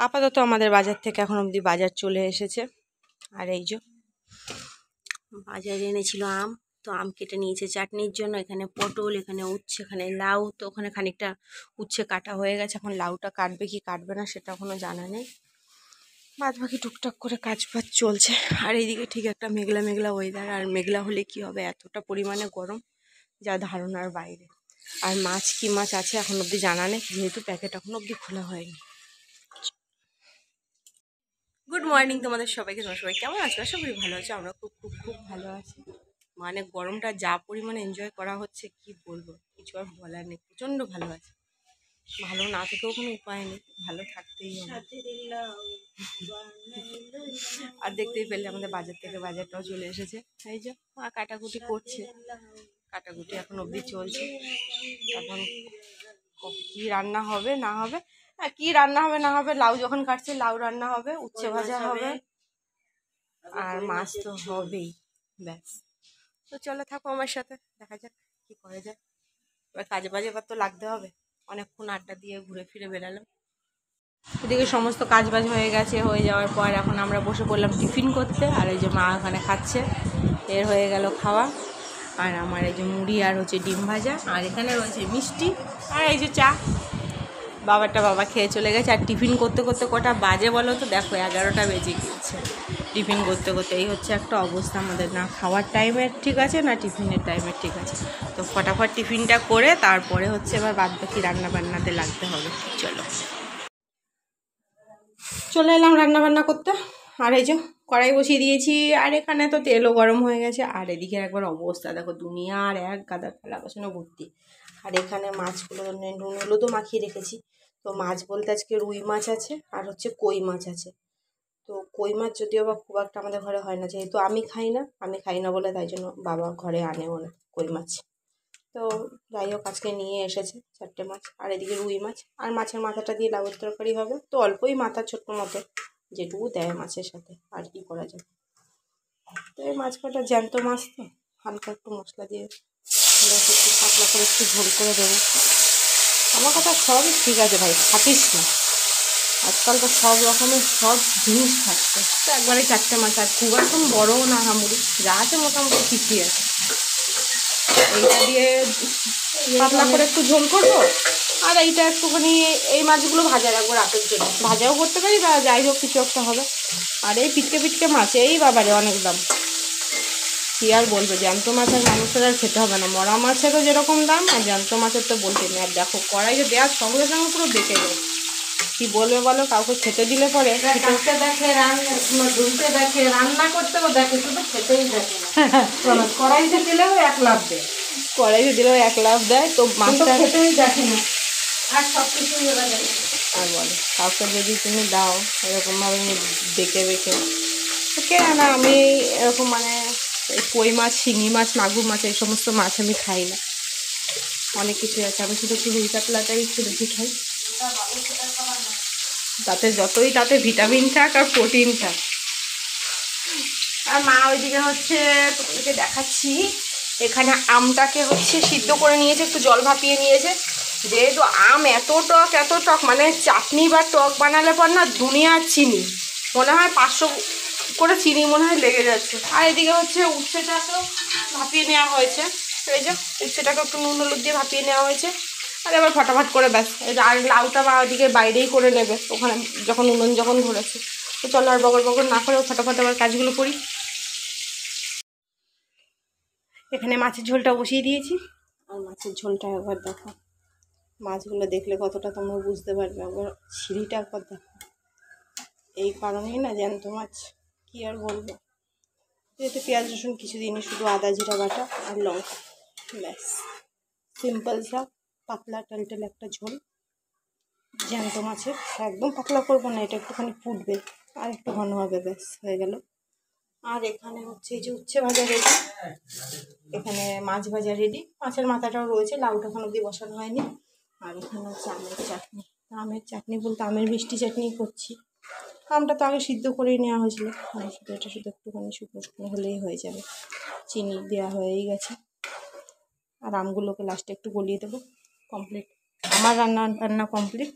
আপাতত আমাদের বাজার থেকে এখন অবধি বাজার চলে এসেছে। আর এই যে বাজারে এনেছিল আম, তো আম কেটে নিয়েছে চাটনির জন্য। এখানে পটল, এখানে উচ্ছে, এখানে লাউ। তো ওখানে খানিকটা উচ্ছে কাটা হয়ে গেছে, এখন লাউটা কাটবে কি কাটবে না সেটা এখনো জানা নেই। বাদ বাকি টুকটাক করে কাজ বাজ চলছে। আর এইদিকে ঠিক একটা মেঘলা মেঘলা ওয়েদার। আর মেঘলা হলে কি হবে, এতটা পরিমাণে গরম যা ধারণার বাইরে। আর মাছ কি মাছ আছে এখন অবধি জানা নেই, যেহেতু প্যাকেট এখন অবধি খোলা হয়নি। গুড মর্নিং তোমাদের সবাইকে। তোমার সবাই কেমন আছো? আশা করি ভালো আছো। আমরা খুব খুব খুব ভালো আছি। মানে গরমটা যা পরিমাণে এনজয় করা হচ্ছে কি বলবো, কিছু আর বলার নেই। প্রচণ্ড ভালো আছে, ভালো না থেকেও কোনো উপায় নেই, ভালো থাকতেই হবে। আর দেখতেই পেলে আমাদের বাজার থেকে বাজারটাও চলে এসেছে। এই যে কাটাকুটি করছে, কাটাকুটি এখন অবধি চলছে। এখন কি রান্না হবে না হবে, হ্যাঁ কি রান্না হবে না হবে, লাউ যখন কাটছে লাউ রান্না হবে, উচ্ছে ভাজা হবে, আর মাছ তো হবেই। ব্যাস, তো চলো থাকো আমার সাথে, দেখা যাক কি করা যায়। এবার কাজে বাজে এবার তো লাগতে হবে। অনেকক্ষণ আড্ডা দিয়ে ঘুরে ফিরে বেরালাম। এদিকে সমস্ত কাজ বাজ হয়ে গেছে, হয়ে যাওয়ার পর এখন আমরা বসে পড়লাম টিফিন করতে। আর এই যে মা ওখানে খাচ্ছে, এর হয়ে গেল খাওয়া। আর আমার এই যে মুড়ি আর হচ্ছে ডিম ভাজা, আর এখানে রয়েছে মিষ্টি, আর এই যে চা। বাবা খেয়ে চলে গেছে। আর টিফিন করতে করতে কটা বাজে বলো তো, দেখো 11টা বেজে গিয়েছে টিফিন করতে করতে। এই হচ্ছে একটা অবস্থা আমাদের, না খাওয়ার টাইমের ঠিক আছে না টিফিনের টাইমের ঠিক আছে। তো ফটাফট টিফিনটা করে তারপরে হচ্ছে এবার বাদ বাকি রান্না বান্নাতে লাগতে হবে। চলে এলাম রান্না বান্না করতে। আর এই যে কড়াই বসিয়ে দিয়েছি, আর এখানে তো তেলও গরম হয়ে গেছে। আর এদিকে একবার অবস্থা দেখো, দুনিয়ার এক গাদা থালা বাসনে ভর্তি। আর এখানে মাছগুলো নুন হলুদও মাখিয়ে রেখেছি। তো মাছ বলতে আজকে রুই মাছ আছে আর হচ্ছে কই মাছ আছে। তো কই মাছ যদিও বা খুব একটা আমাদের ঘরে হয় না, যেহেতু আমি খাই না বলে তাই জন্য বাবা ঘরে আনেও না কই মাছ। তো যাই হোক আজকে নিয়ে এসেছে 4টে মাছ। আর এদিকে রুই মাছ, আর মাছের মাথাটা দিয়ে লাউয়ের তরকারি হবে। তো অল্পই মাথা, ছোট্ট মতো যেটুকু দেয় মাছের সাথে, আর কি করা যায়। তো এই মাছ কটা জ্যান্ত মাছ, তো হালকা একটু মশলা দিয়ে একটু পাতলা করে একটু ঝোল করে দেবো। আমার কথা সবই ঠিক আছে ভাই, খাটিস না। আজকাল তো সব রকমের সব জিনিস খাচ্ছে। তো একবারে 4টে মাছ, আর খুব একদম বড়ও না হামুড়ি, যা আছে মোটামুটি ঠিকই আছে। এইটা দিয়ে পাতলা করে একটু ঝোল করবো। আর এইটা একটুখানি এই মাছগুলো ভাজা রাখবো রাতের জন্য, ভাজাও করতে পারি বা যাই হোক কিছু একটা হবে। আর এই পিটকে মাছ, এই বাবারে অনেক দাম, কি আর বলবো। জ্যান্ত মাছের মানুষের আর খেতে হবে না, মরা মাছেরও যেরকম দাম আর জ্যান্ত মাছের তো বলতে নেই। আর দেখো কড়াইয়ে দেওয়ার সঙ্গে সঙ্গে পুরো বেঁচে যায়। কি বলবে বলো, কাউকে খেতে দিলে পরে দেখে ধুলতে দেখে রান্না করতেও দেখে, শুধু খেতেই দেখে না। কড়াইতে দিলেও 1 লাফ দেয়, কড়াইতে দিলেও 1 লাফ দেয়। তো মাছটা খেতেই দেখে না, আর সব কিছুই ওরা দেখে। আর বলে কাউকে যদি তুমি দাও এরকমভাবে বেঁকে কে না, আমি এরকম মানে কই মাছ, শিঙি মাছ, মাগুর মাছ, এই সমস্ত মাছ আমি খাই না। অনেক কিছুই আছে, আমি শুধু একটু রুই কাতলাটাই একটু বেশি খাই। তাতে ভিটামিন থাক আর প্রোটিন থাক। আর মা ওইদিকে হচ্ছে তোমাদেরকে দেখাচ্ছি, এখানে আমটাকে হচ্ছে সিদ্ধ করে নিয়েছে, একটু জল ভাপিয়ে নিয়েছে। যেহেতু আম এত টক মানে চাটনি বা টক বানালে পর না দুনিয়ার চিনি, মনে হয় 500 করে চিনি মনে হয় লেগে যাচ্ছে। আর এদিকে হচ্ছে উচ্ছেটাকেও ভাপিয়ে নেওয়া হয়েছে। এই যে উচ্ছেটাকে একটু নুন হলুদ দিয়ে ভাপিয়ে নেওয়া হয়েছে। আর এবার ফটাফট করে ব্যাস, আর লাউটা বা ওদিকে বাইরেই করে নেবে ওখানে যখন উনুন যখন ধরেছে। তো চলো আর বগর না করেও ফটাফট আবার কাজগুলো করি। এখানে মাছের ঝোলটা বসিয়ে দিয়েছি। আর মাছের ঝোলটা একবার দেখো, মাছগুলো দেখলে কতটা তোমরা বুঝতে পারবে। একবার সিঁড়িটা একবার দেখো, এই কারণেই না জ্যান্ত মাছ, কি আর বলবো। এতে পেঁয়াজ রসুন কিছু দিনই, শুধু আদা জিরা বাটা আর লঙ্কা, ব্যাস সিম্পল সা পাতলা টালটাল একটা ঝোল জ্যান্ত মাছের। একদম পাতলা করবো না, এটা একটুখানি ফুটবে আর একটু ঘন হবে, ব্যাস হয়ে গেল। আর এখানে হচ্ছে এই যে উচ্ছে ভাজা রেডি, এখানে মাছ ভাজা রেডি, মাছের মাথাটাও রয়েছে, লাউটা এখন অব্দি বসানো হয়নি। আর এখানে হচ্ছে আমের চাটনি বলতে আমের মিষ্টি চাটনি করছি। আমটা তো আগে সিদ্ধ করেই নেওয়া হয়েছিল, এটা শুধু একটুখানি শুকনো হলেই হয়ে যাবে। চিনি দেওয়া হয়েই গেছে। আর আমগুলোকে লাস্টে একটু গলিয়ে দেবো। কমপ্লিট আমার রান্না কমপ্লিট।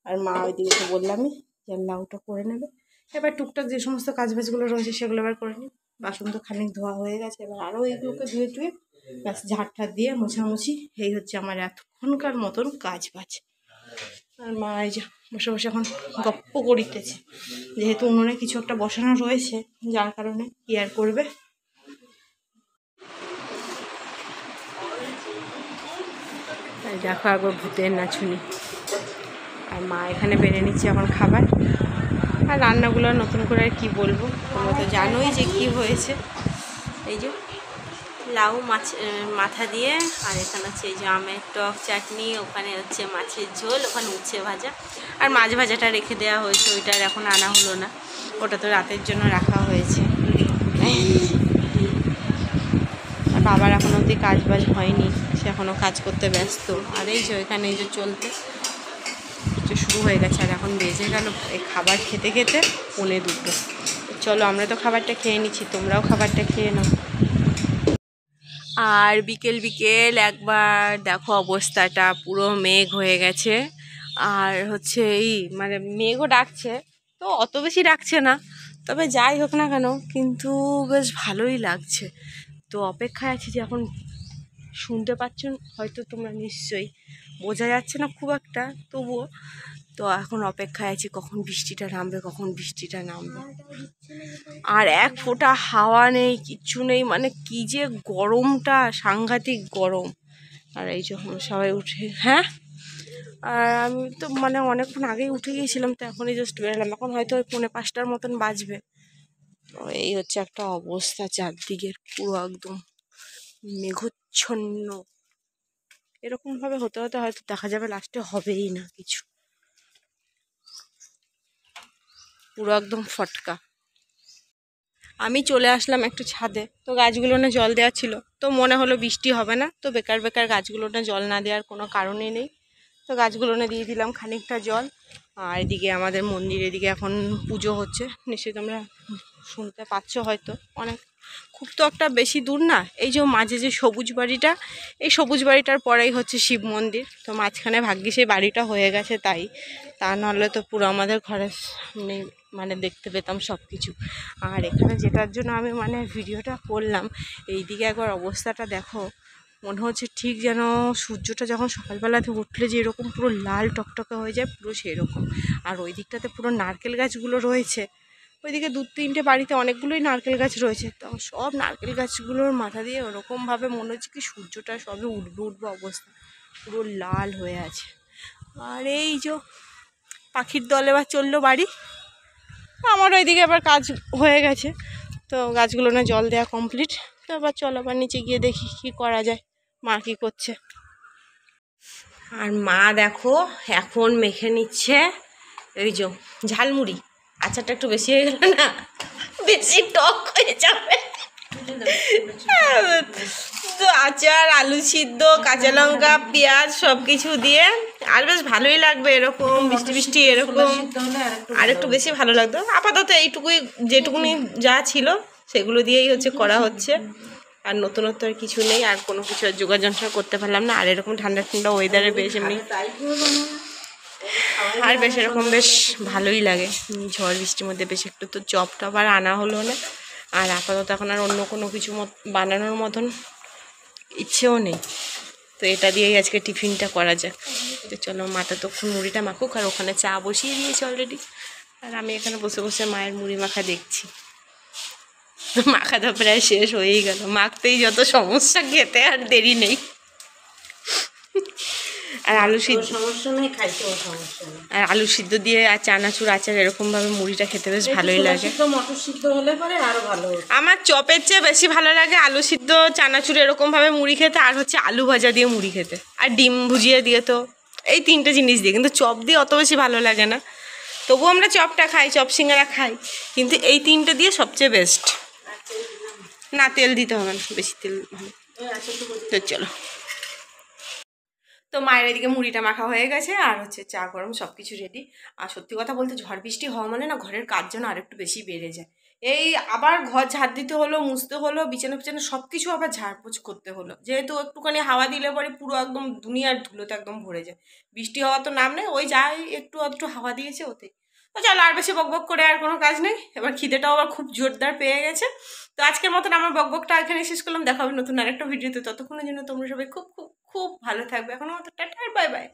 আর মা ওইদিকে তো বললামই যে লাউটা করে নেবে। এবার টুকটাক যে সমস্ত কাজবাজগুলো রয়েছে সেগুলো এবার করে নিই। বাসন তো খানিক ধোয়া হয়ে গেছে, এবার আরও এইগুলোকে ধুয়ে টুয়ে ব্যাস ঝাড় ঠাড় দিয়ে মোছামুছি, এই হচ্ছে আমার এতক্ষণকার মতন কাজ বাজ। আর মা এই যে বসে বসে এখন গপ্প করিতেছে, যেহেতু উনুনে কিছু একটা বসানো রয়েছে যার কারণে কি আর করবে। দেখো একবার ভূতের নাচুনি। আর মা এখানে বেড়ে নিচ্ছে এখন খাবার। আর রান্নাগুলো নতুন করে আর কী বলবো, তোমরা তো জানোই যে কি হয়েছে। এই যে লাউ মাছ মাথা দিয়ে, আর এখানে হচ্ছে এই যে আমের টক চাটনি, ওখানে হচ্ছে মাছের ঝোল, ওখানে উচ্ছে ভাজা, আর মাছ ভাজাটা রেখে দেওয়া হয়েছে, ওইটা আর এখন আনা হলো না, ওটা তো রাতের জন্য রাখা হয়েছে। আর বাবার এখন অবধি কাজ বাজ হয়নি, সে এখনও কাজ করতে ব্যস্ত। আর এই যে এখানে এই যে চলতে শুরু হয়ে গেছে। আর এখন বেজে গেল এই খাবার খেতে খেতে 1:45। চলো আমরা তো খাবারটা খেয়ে নিচ্ছি, তোমরাও খাবারটা খেয়ে নাও। আর বিকেল বিকেল একবার দেখো অবস্থাটা, পুরো মেঘ হয়ে গেছে। আর হচ্ছে এই মানে মেঘও ডাকছে, তো অত বেশি ডাকছে না, তবে যাই হোক না কেন কিন্তু বেশ ভালোই লাগছে। তো অপেক্ষায় আছি যে এখন শুনতে পাচ্ছ হয়তো তোমরা, নিশ্চয়ই বোঝা যাচ্ছে না খুব একটা, তবুও তো এখন অপেক্ষায় আছি কখন বৃষ্টিটা নামবে, কখন বৃষ্টিটা নামবে। আর এক ফোঁটা হাওয়া নেই, কিচ্ছু নেই, মানে কি যে গরমটা, সাংঘাতিক গরম। আর এই যখন সবাই উঠে, হ্যাঁ, আর আমি তো মানে অনেকক্ষণ আগেই উঠে গিয়েছিলাম, তো এখনই জাস্ট বেরোলাম, এখন হয়তো ওই 4:45টার মতন বাজবে। তো এই হচ্ছে একটা অবস্থা চারদিকের, পুরো একদম মেঘচ্ছন্ন। এরকমভাবে হতে হতে হয়তো দেখা যাবে লাস্টে হবেই না কিছু, পুরো একদম ফটকা। আমি চলে আসলাম একটু ছাদে, তো গাছগুলো না জল দেওয়া ছিল, তো মনে হলো বৃষ্টি হবে না, তো বেকার বেকার গাছগুলো না জল না দেওয়ার কোনো কারণই নেই, তো গাছগুলো না দিয়ে দিলাম খানিকটা জল। আর এদিকে আমাদের মন্দির, এদিকে এখন পুজো হচ্ছে, নিশ্চয়ই তোমরা শুনতে পাচ্ছ হয়তো। অনেক খুব তো একটা বেশি দূর না, এই যে মাঝে যে সবুজ বাড়িটা, এই সবুজ বাড়িটার পরেই হচ্ছে শিব মন্দির, তো মাঝখানে ভাগ্যিস এই বাড়িটা হয়ে গেছে, তাই তা নাহলে তো পুরো আমাদের ঘরের সামনে মানে দেখতে পেতাম সব কিছু। আর এখানে যেটার জন্য আমি মানে ভিডিওটা করলাম, এইদিকে একবার অবস্থাটা দেখো, মনে হচ্ছে ঠিক যেন সূর্যটা যখন সকালবেলাতে উঠলে যে এরকম পুরো লাল টকটকে হয়ে যায়, পুরো সেই রকম। আর ওই দিকটাতে পুরো নারকেল গাছগুলো রয়েছে, ওইদিকে 2-3টে বাড়িতে অনেকগুলোই নারকেল গাছ রয়েছে, তো সব নারকেল গাছগুলোর মাথা দিয়ে ওরকমভাবে মনে হচ্ছে কি সূর্যটা সবে উঠবে উঠবে অবস্থা, পুরো লাল হয়ে আছে। আর এই যে পাখির দল এবার চললো বাড়ি, আমার ওইদিকে এবার কাজ হয়ে গেছে, তো গাছগুলো না জল দেওয়া কমপ্লিট, তো এবার চলো আবার নিচে গিয়ে দেখি কি করা যায়, মা কি করছে। আর মা দেখো এখন মেখে নিচ্ছে এই যে ঝালমুড়ি। আচারটা একটু বেশি হয়ে গেল না, বেশি টক হয়ে যাবে। তো আচার, আলু সিদ্ধ, কাঁচা লঙ্কা, পেঁয়াজ সব কিছু দিয়ে, আর বেশ ভালোই লাগবে এরকম বৃষ্টি বৃষ্টি এরকম, আর একটু বেশি ভালো লাগতো। আপাতত এইটুকুই, যেটুকুনি যা ছিল সেগুলো দিয়েই হচ্ছে করা হচ্ছে, আর নতুনত্ব আর কিছু নেই, আর কোনো কিছু আর যোগাযোগ করতে পারলাম না। আর এরকম ঠান্ডা ঠান্ডা ওয়েদারে বেশ এমনি আর বেশ এরকম বেশ ভালোই লাগে, ঝড় বৃষ্টির মধ্যে বেশ একটু তো চপ টপ আর আনা হলো না। আর আপাতত এখন আর অন্য কোনো কিছু বানানোর মতন ইচ্ছেও নেই, তো এটা দিয়েই আজকে টিফিনটা করা যাক। তো চলো মাটা তো মুড়িটা মাখুক, আর ওখানে চা বসিয়ে দিয়েছে অলরেডি, আর আমি এখানে বসে বসে মায়ের মুড়ি মাখা দেখছি। মাখা তো প্রায় শেষ হয়েই গেল, মাখতেই যত সমস্যা, খেতে আর দেরি নেই। আর আলু সিদ্ধ সমস্যা নেই, খাইতেও সমস্যা নেই। আর আলু সিদ্ধ দিয়ে আর চানাচুর আচার এরকমভাবে মুড়িটা খেতে বেশ ভালোই লাগে। মটর সিদ্ধ হলে পরে আরও ভালো। আমার চপের চেয়ে বেশি ভালো লাগে আলু সিদ্ধ চানাচুর এরকমভাবে মুড়ি খেতে, আর হচ্ছে আলু ভাজা দিয়ে মুড়ি খেতে, আর ডিম ভুজিয়ে দিয়ে, তো এই 3টে জিনিস দিয়ে। কিন্তু চপ দিয়ে অত বেশি ভালো লাগে না, তবুও আমরা চপটা খাই, চপ সিঙ্গারা খাই, কিন্তু এই 3টে দিয়ে সবচেয়ে বেস্ট। না তেল দিতে হবে না, বেশি তেল ভালো। তো চলো, তো মায়ের এদিকে মুড়িটা মাখা হয়ে গেছে, আর হচ্ছে চা গরম, সব কিছু রেডি। আর সত্যি কথা বলতে ঝড় বৃষ্টি হওয়া মানে না ঘরের কাজ যেন আরেকটু বেশি বেড়ে যায়। এই আবার ঘর ঝাড় দিতে হলো, মুছতে হলো, বিছানা পিছানা সব কিছু আবার ঝাড়পোছ করতে হলো, যেহেতু একটুখানি হাওয়া দিলে পরে পুরো একদম দুনিয়ার ধুলোতে একদম ভরে যায়। বৃষ্টি হওয়া তো নাম নেই, ওই যাই একটু একটু হাওয়া দিয়েছে ওতে। তো চলো, আর বেশি বকবক করে আর কোনো কাজ নেই, এবার খিদেটাও আবার খুব জোরদার পেয়ে গেছে। তো আজকের মতন আমার বকবকটা এখানে শেষ করলাম, দেখা হবে নতুন আরেকটা ভিডিওতে। ততক্ষণের জন্য তোমরা সবাই খুব খুব খুব ভালো থাকবে। এখনো মতো টাটা, বাই বাই।